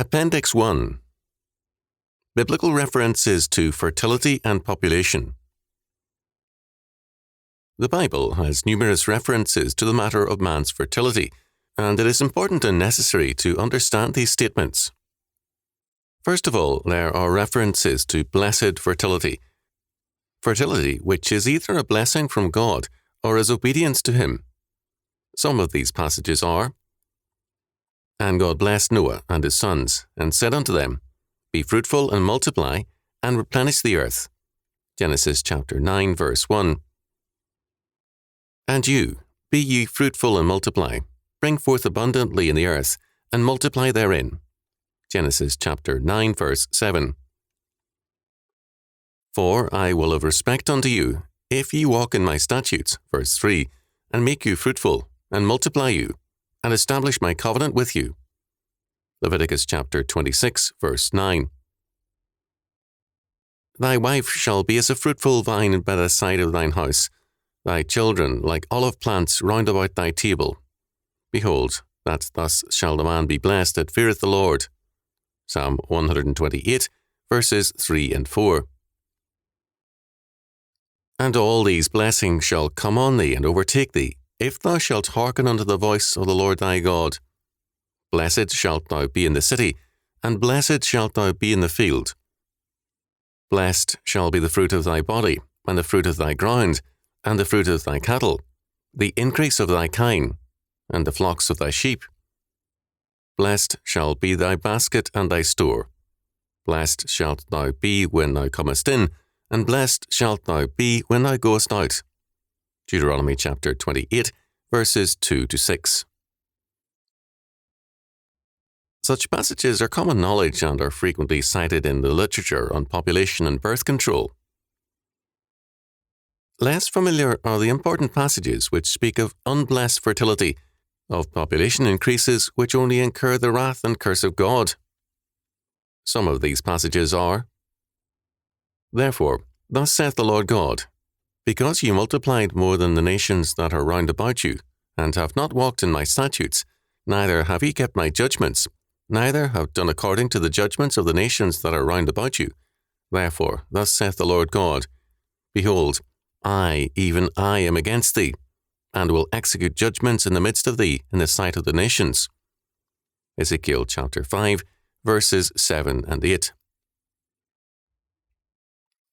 Appendix 1. Biblical references to fertility and population. The Bible has numerous references to the matter of man's fertility, and it is important and necessary to understand these statements. First of all, there are references to blessed fertility. Fertility, which is either a blessing from God or is obedience to Him. Some of these passages are, "And God blessed Noah and his sons, and said unto them, Be fruitful and multiply, and replenish the earth." Genesis chapter 9, verse 1. "And you, be ye fruitful and multiply, bring forth abundantly in the earth, and multiply therein." Genesis chapter 9, verse 7. "For I will have respect unto you, if ye walk in my statutes," verse 3, "and make you fruitful, and multiply you, and establish my covenant with you." Leviticus chapter 26, verse 9. "Thy wife shall be as a fruitful vine by the side of thine house, thy children like olive plants round about thy table. Behold, that thus shall the man be blessed that feareth the Lord." Psalm 128, verses 3 and 4. "And all these blessings shall come on thee and overtake thee, if thou shalt hearken unto the voice of the Lord thy God. Blessed shalt thou be in the city, and blessed shalt thou be in the field. Blessed shall be the fruit of thy body, and the fruit of thy ground, and the fruit of thy cattle, the increase of thy kine, and the flocks of thy sheep. Blessed shall be thy basket and thy store. Blessed shalt thou be when thou comest in, and blessed shalt thou be when thou goest out." Deuteronomy chapter 28, verses 2 to 6. Such passages are common knowledge and are frequently cited in the literature on population and birth control. Less familiar are the important passages which speak of unblessed fertility, of population increases which only incur the wrath and curse of God. Some of these passages are, "Therefore, thus saith the Lord God, because ye multiplied more than the nations that are round about you, and have not walked in my statutes, neither have ye kept my judgments, neither have done according to the judgments of the nations that are round about you. Therefore, thus saith the Lord God, Behold, I, even I, am against thee, and will execute judgments in the midst of thee in the sight of the nations." Ezekiel chapter 5, verses 7 and 8.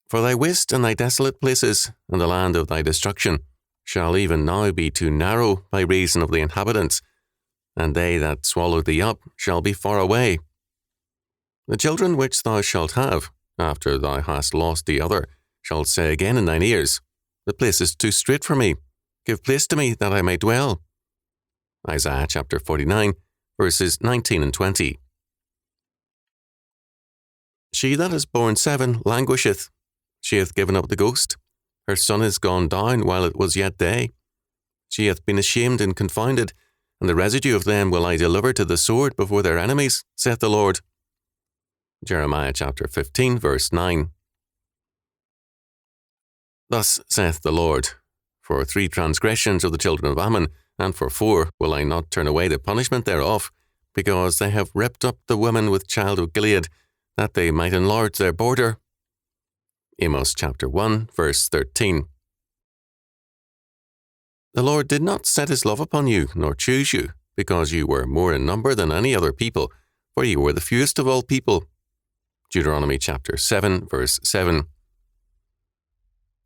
"For thy waste and thy desolate places, and the land of thy destruction, shall even now be too narrow by reason of the inhabitants, and they that swallow thee up shall be far away. The children which thou shalt have, after thou hast lost the other, shall say again in thine ears, The place is too strait for me. Give place to me that I may dwell." Isaiah chapter 49, verses 19 and 20. "She that is born 7 languisheth. She hath given up the ghost. Her sun is gone down while it was yet day. She hath been ashamed and confounded, and the residue of them will I deliver to the sword before their enemies, saith the Lord." Jeremiah chapter 15, verse 9. "Thus saith the Lord, For 3 transgressions of the children of Ammon, and for 4 will I not turn away the punishment thereof, because they have ripped up the women with child of Gilead, that they might enlarge their border." Amos chapter 1, verse 13. "The Lord did not set his love upon you, nor choose you, because you were more in number than any other people, for you were the fewest of all people." Deuteronomy chapter 7, verse 7.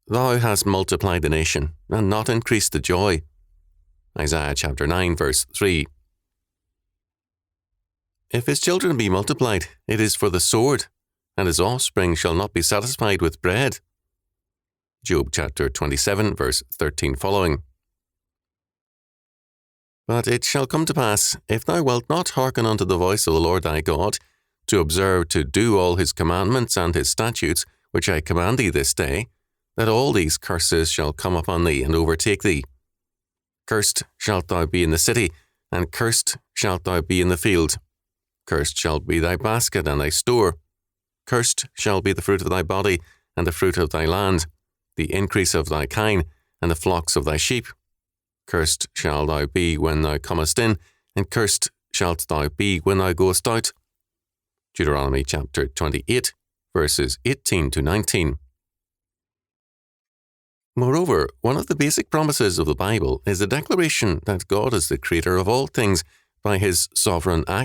"Thou hast multiplied the nation, and not increased the joy." Isaiah chapter 9, verse 3. "If his children be multiplied, it is for the sword, and his offspring shall not be satisfied with bread." Job chapter 27, verse 13 following. "But it shall come to pass, if thou wilt not hearken unto the voice of the Lord thy God, to observe to do all his commandments and his statutes, which I command thee this day, that all these curses shall come upon thee and overtake thee. Cursed shalt thou be in the city, and cursed shalt thou be in the field. Cursed shall be thy basket and thy store. Cursed shall be the fruit of thy body, and the fruit of thy land, the increase of thy kine, and the flocks of thy sheep. Cursed shalt thou be when thou comest in, and cursed shalt thou be when thou goest out. Deuteronomy chapter 28, verses 18 to 19. Moreover, one of the basic promises of the Bible is the declaration that God is the creator of all things by his sovereign act